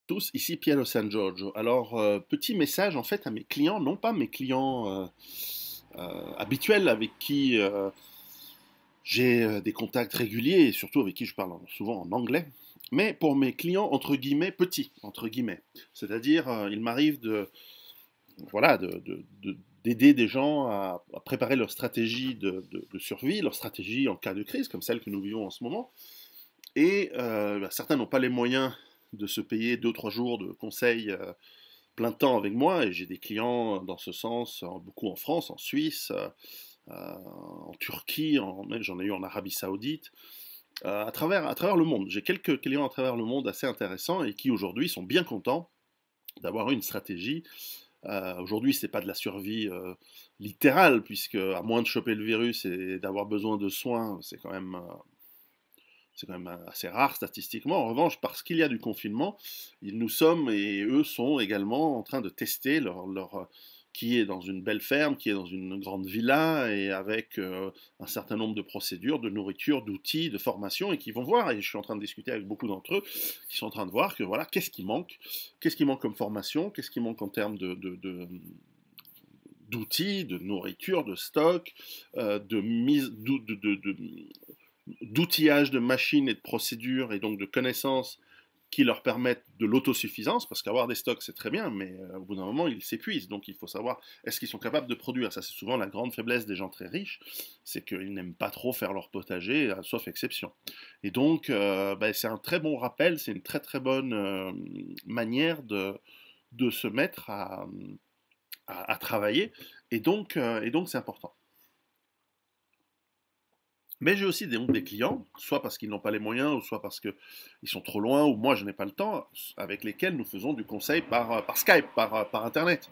tous, ici Piero San Giorgio. Alors, petit message en fait à mes clients, non pas mes clients habituels avec qui j'ai des contacts réguliers et surtout avec qui je parle souvent en anglais, mais pour mes clients entre guillemets petits, entre guillemets. C'est-à-dire, il m'arrive voilà, d'aider des gens à préparer leur stratégie de survie, leur stratégie en cas de crise, comme celle que nous vivons en ce moment. Et certains n'ont pas les moyens de se payer 2 3 jours de conseils plein temps avec moi, et j'ai des clients dans ce sens, beaucoup en France, en Suisse, en Turquie, j'en ai eu en Arabie Saoudite, à travers le monde. J'ai quelques clients à travers le monde assez intéressants et qui aujourd'hui sont bien contents d'avoir une stratégie. Aujourd'hui, c'est pas de la survie littérale, puisque à moins de choper le virus et d'avoir besoin de soins, c'est quand même assez rare statistiquement. En revanche, parce qu'il y a du confinement, nous sommes et eux sont également en train de tester qui est dans une belle ferme, qui est dans une grande villa, et avec un certain nombre de procédures, de nourriture, d'outils, de formation, et qui vont voir, et je suis en train de discuter avec beaucoup d'entre eux, qui sont en train de voir que voilà, qu'est-ce qui manque comme formation, qu'est-ce qui manque en termes d'outils, de nourriture, de stock, de mise, d'outillage de machines et de procédures et donc de connaissances qui leur permettent de l'autosuffisance, parce qu'avoir des stocks c'est très bien, mais au bout d'un moment ils s'épuisent, donc il faut savoir est-ce qu'ils sont capables de produire. Ça c'est souvent la grande faiblesse des gens très riches, c'est qu'ils n'aiment pas trop faire leur potager, sauf exception. Et donc c'est un très bon rappel, c'est une très très bonne manière de se mettre à travailler, et donc c'est important. Mais j'ai aussi des clients, soit parce qu'ils n'ont pas les moyens, ou soit parce qu'ils sont trop loin, ou moi je n'ai pas le temps, avec lesquels nous faisons du conseil par Skype, par Internet.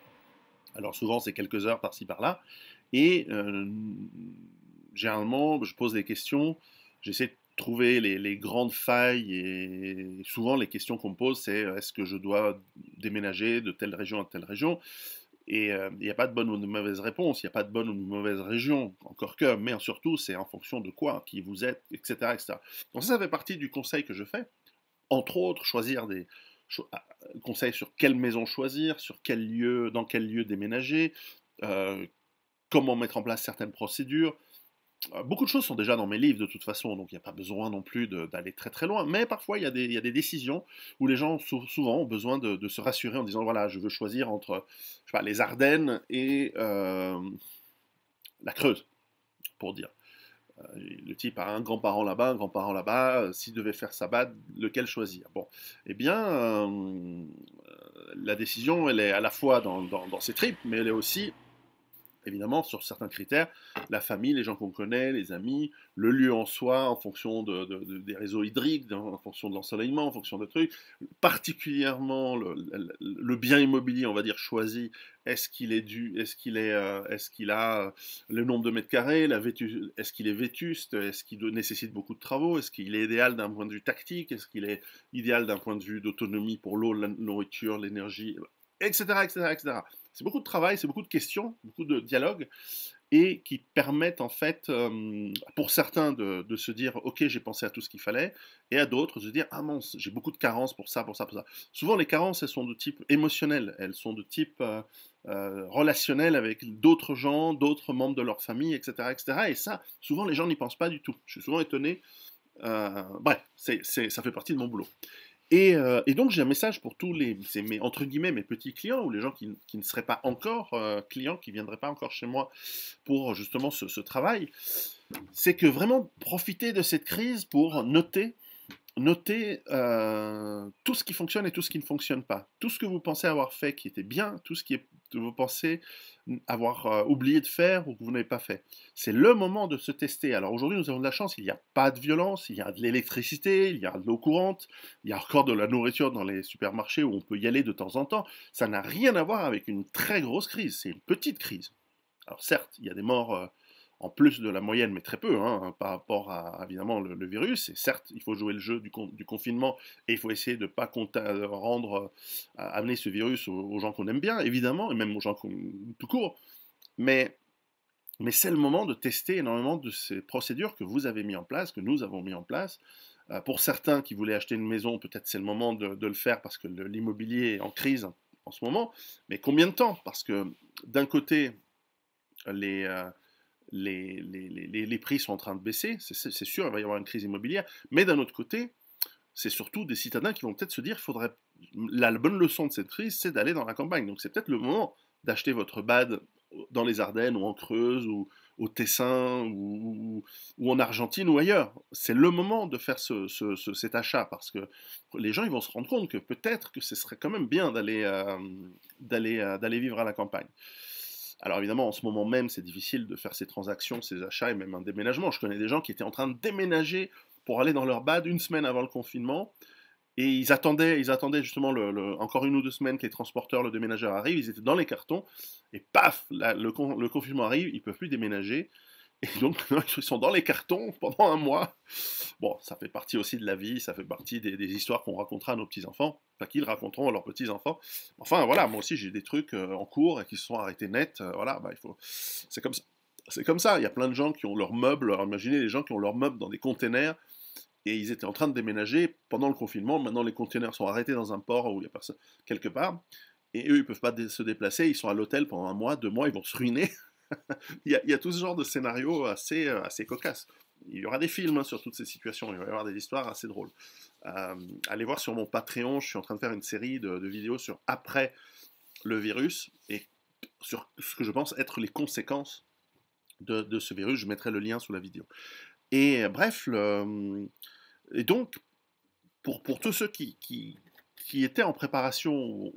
Alors souvent c'est quelques heures par-ci par-là, et généralement je pose des questions, j'essaie de trouver les grandes failles, et souvent les questions qu'on me pose c'est est-ce que je dois déménager de telle région à telle région? Et il n'y a pas de bonne ou de mauvaise réponse, il n'y a pas de bonne ou de mauvaise région, encore que, mais surtout, c'est en fonction de quoi, qui vous êtes, etc., etc. Donc ça fait partie du conseil que je fais. Entre autres, choisir conseils sur quelle maison choisir, sur quel lieu, dans quel lieu déménager, euh, comment mettre en place certaines procédures. Beaucoup de choses sont déjà dans mes livres de toute façon, donc il n'y a pas besoin non plus d'aller très très loin. Mais parfois, il y a des décisions où les gens souvent ont besoin de se rassurer en disant voilà, je veux choisir entre je sais pas, les Ardennes et la Creuse, pour dire. Le type a un grand-parent là-bas, un grand-parent là-bas. S'il devait faire sa bad, lequel choisir? Bon, eh bien, la décision, elle est à la fois dans ses tripes, mais elle est aussi évidemment, sur certains critères, la famille, les gens qu'on connaît, les amis, le lieu en soi, en fonction des réseaux hydriques, en fonction de l'ensoleillement, en fonction de trucs, particulièrement le bien immobilier, on va dire, choisi, est-ce qu'il a le nombre de mètres carrés, est-ce qu'il est vétuste, est-ce qu'il nécessite beaucoup de travaux, est-ce qu'il est idéal d'un point de vue tactique, est-ce qu'il est idéal d'un point de vue d'autonomie pour l'eau, la nourriture, l'énergie, etc., etc., etc. C'est beaucoup de travail, c'est beaucoup de questions, beaucoup de dialogues, et qui permettent en fait, pour certains, de se dire ok, j'ai pensé à tout ce qu'il fallait, et à d'autres de se dire ah mince, j'ai beaucoup de carences pour ça, pour ça, pour ça. Souvent les carences, elles sont de type émotionnel, elles sont de type relationnel avec d'autres gens, d'autres membres de leur famille, etc., etc. Et ça, souvent les gens n'y pensent pas du tout. Je suis souvent étonné. Bref, ça fait partie de mon boulot. Et donc j'ai un message pour entre guillemets, mes petits clients, ou les gens qui ne seraient pas encore clients, qui ne viendraient pas encore chez moi pour justement ce travail. C'est que vraiment profiter de cette crise pour noter tout ce qui fonctionne et tout ce qui ne fonctionne pas. Tout ce que vous pensez avoir fait qui était bien, tout ce que vous pensez avoir oublié de faire ou que vous n'avez pas fait. C'est le moment de se tester. Alors aujourd'hui, nous avons de la chance, il n'y a pas de violence, il y a de l'électricité, il y a de l'eau courante, il y a encore de la nourriture dans les supermarchés où on peut y aller de temps en temps. Ça n'a rien à voir avec une très grosse crise, c'est une petite crise. Alors certes, il y a des morts en plus de la moyenne, mais très peu, hein, par rapport à évidemment le virus. Et certes, il faut jouer le jeu du confinement, et il faut essayer de ne pas amener ce virus aux gens qu'on aime bien, évidemment, et même aux gens tout court. Mais, mais c'est le moment de tester énormément de ces procédures que vous avez mis en place, que nous avons mis en place, Pour certains qui voulaient acheter une maison, peut-être c'est le moment de le faire parce que l'immobilier est en crise en ce moment. Mais combien de temps? Parce que d'un côté, les, euh, les prix sont en train de baisser, c'est sûr, il va y avoir une crise immobilière. Mais d'un autre côté, c'est surtout des citadins qui vont peut-être se dire, faudrait, la bonne leçon de cette crise, c'est d'aller dans la campagne. Donc c'est peut-être le moment d'acheter votre BAD dans les Ardennes ou en Creuse ou au Tessin ou en Argentine ou ailleurs. C'est le moment de faire cet achat parce que les gens ils vont se rendre compte que peut-être que ce serait quand même bien d'aller vivre à la campagne. Alors évidemment, en ce moment même, c'est difficile de faire ces transactions, ces achats et même un déménagement. Je connais des gens qui étaient en train de déménager pour aller dans leur BAD une semaine avant le confinement. Et ils attendaient justement encore une ou deux semaines que les transporteurs, le déménageur arrive. Ils étaient dans les cartons. Et paf, le confinement arrive, ils ne peuvent plus déménager. Et donc, ils sont dans les cartons pendant un mois. Bon, ça fait partie aussi de la vie, ça fait partie des histoires qu'on racontera à nos petits-enfants, enfin qu'ils raconteront à leurs petits-enfants. Enfin, voilà, moi aussi j'ai des trucs en cours et qui se sont arrêtés net. Voilà, bah, c'est comme ça. C'est comme ça, il y a plein de gens qui ont leurs meubles, alors imaginez les gens qui ont leurs meubles dans des containers, et ils étaient en train de déménager pendant le confinement, maintenant les containers sont arrêtés dans un port où il y a personne, quelque part, et eux ils peuvent pas se déplacer, ils sont à l'hôtel pendant un mois, 2 mois, ils vont se ruiner, il y a tout ce genre de scénario assez cocasse. Il y aura des films hein, sur toutes ces situations, il va y avoir des histoires assez drôles. Allez voir sur mon Patreon, je suis en train de faire une série de vidéos sur après le virus et sur ce que je pense être les conséquences de ce virus. Je mettrai le lien sous la vidéo. Et bref, et donc, pour tous ceux qui étaient en préparation,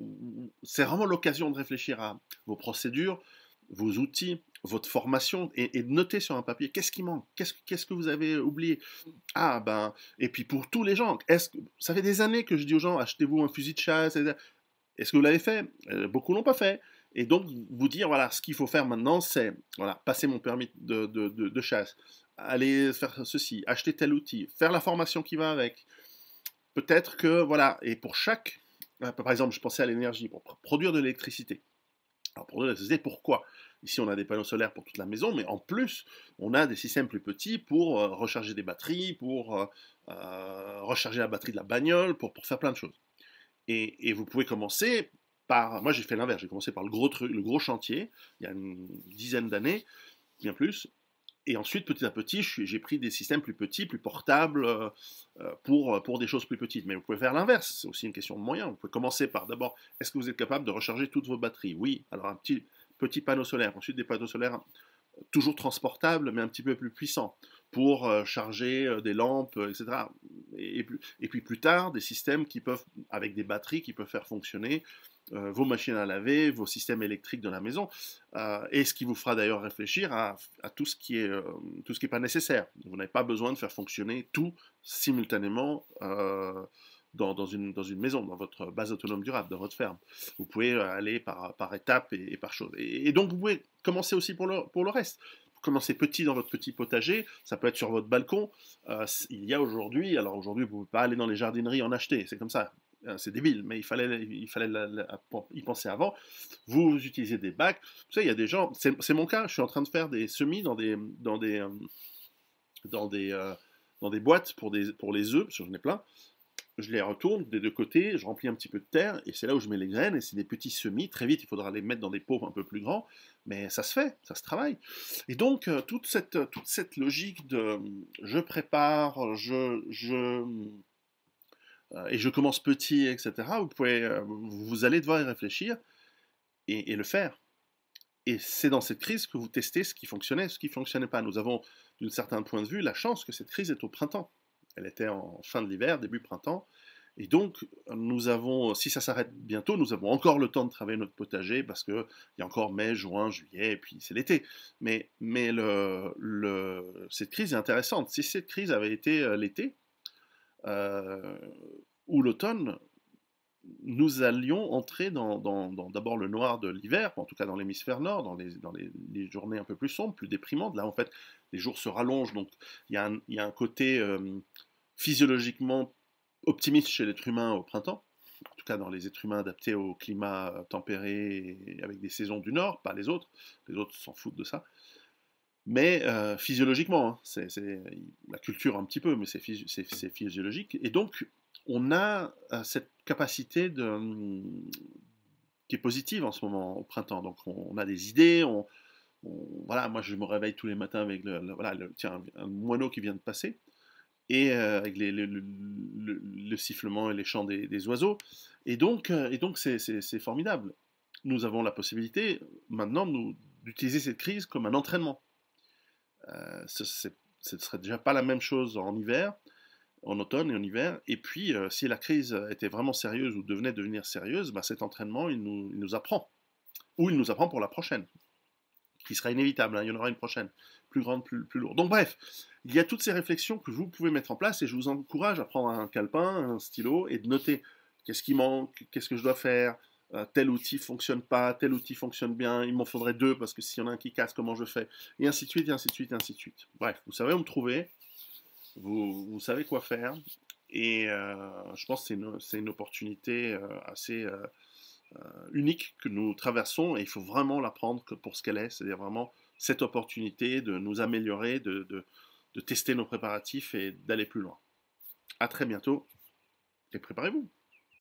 c'est vraiment l'occasion de réfléchir à vos procédures, vos outils, votre formation, et de noter sur un papier qu'est-ce qui manque, qu'est-ce que vous avez oublié. Ah ben, et puis pour tous les gens, ça fait des années que je dis aux gens, achetez-vous un fusil de chasse, est-ce que vous l'avez fait? Beaucoup l'ont pas fait. Et donc, vous dire, voilà, ce qu'il faut faire maintenant, c'est, voilà, passer mon permis de chasse, aller faire ceci, acheter tel outil, faire la formation qui va avec. Peut-être que, voilà, et pour chaque, par exemple, je pensais à l'énergie, pour produire de l'électricité. Alors, produire de l'électricité, pourquoi? Ici, on a des panneaux solaires pour toute la maison, mais en plus, on a des systèmes plus petits pour recharger des batteries, pour recharger la batterie de la bagnole, pour faire plein de choses. Et vous pouvez commencer par. Moi, j'ai fait l'inverse. J'ai commencé par le gros truc, le gros chantier, il y a une dizaine d'années, bien plus. Et ensuite, petit à petit, j'ai pris des systèmes plus petits, plus portables, pour des choses plus petites. Mais vous pouvez faire l'inverse. C'est aussi une question de moyens. Vous pouvez commencer par d'abord, est-ce que vous êtes capable de recharger toutes vos batteries? Oui. Alors, un petit panneau solaire. Ensuite, des panneaux solaires toujours transportables, mais un petit peu plus puissants, pour charger des lampes, etc. Et puis plus tard, des systèmes qui peuvent, avec des batteries, qui peuvent faire fonctionner vos machines à laver, vos systèmes électriques de la maison, et ce qui vous fera d'ailleurs réfléchir à tout ce qui est pas nécessaire. Vous n'avez pas besoin de faire fonctionner tout simultanément dans une maison, dans votre base autonome durable, dans votre ferme. Vous pouvez aller par étapes et par choses. Et donc vous pouvez commencer aussi pour le reste. Vous commencez petit dans votre petit potager, ça peut être sur votre balcon. Il y a aujourd'hui, alors aujourd'hui vous ne pouvez pas aller dans les jardineries en acheter, c'est comme ça. C'est débile, mais il fallait y penser avant. Vous utilisez des bacs. Vous savez, il y a des gens, c'est mon cas, je suis en train de faire des semis dans des, dans des boîtes pour les œufs, parce que j'en ai plein. Je les retourne des deux côtés, je remplis un petit peu de terre, et c'est là où je mets les graines, et c'est des petits semis. Très vite, il faudra les mettre dans des pots un peu plus grands, mais ça se fait, ça se travaille. Et donc, toute cette logique de je prépare, et je commence petit, etc., vous allez devoir y réfléchir et le faire. Et c'est dans cette crise que vous testez ce qui fonctionnait, ce qui ne fonctionnait pas. Nous avons, d'un certain point de vue, la chance que cette crise est au printemps. Elle était en fin de l'hiver, début printemps. Et donc, nous avons, si ça s'arrête bientôt, nous avons encore le temps de travailler notre potager parce qu'il y a encore mai, juin, juillet, et puis c'est l'été. Mais cette crise est intéressante. Si cette crise avait été l'été euh, ou l'automne, nous allions entrer dans d'abord le noir de l'hiver, en tout cas dans l'hémisphère nord, dans les journées un peu plus sombres, plus déprimantes. Là, en fait, les jours se rallongent, donc il y a un côté physiologiquement optimiste chez l'être humain au printemps, en tout cas dans les êtres humains adaptés au climat tempéré et avec des saisons du nord, pas les autres s'en foutent de ça. mais physiologiquement, hein, c'est la culture un petit peu, mais c'est physiologique. Et donc, on a cette capacité qui est positive en ce moment, au printemps. Donc, on a des idées, voilà, moi je me réveille tous les matins avec voilà, tiens, un moineau qui vient de passer, et avec le sifflement et les chants des oiseaux. Et donc c'est formidable. Nous avons la possibilité maintenant d'utiliser cette crise comme un entraînement. Ce ne serait déjà pas la même chose en hiver, en automne et en hiver. Et puis, si la crise était vraiment sérieuse ou devenir sérieuse, bah, cet entraînement, il nous apprend. Ou il nous apprend pour la prochaine, qui sera inévitable, hein, il y en aura une prochaine, plus grande, plus lourde. Donc bref, il y a toutes ces réflexions que vous pouvez mettre en place et je vous encourage à prendre un calepin, un stylo et de noter qu'est-ce qui manque, qu'est-ce que je dois faire, tel outil fonctionne pas, tel outil fonctionne bien, il m'en faudrait deux parce que s'il y en a un qui casse, comment je fais, et ainsi de suite, et ainsi de suite, et ainsi de suite. Bref, vous savez où me trouver, vous savez quoi faire, et je pense que c'est une opportunité assez unique que nous traversons et il faut vraiment la prendre pour ce qu'elle est, c'est-à-dire vraiment cette opportunité de nous améliorer, de tester nos préparatifs et d'aller plus loin. À très bientôt et préparez-vous.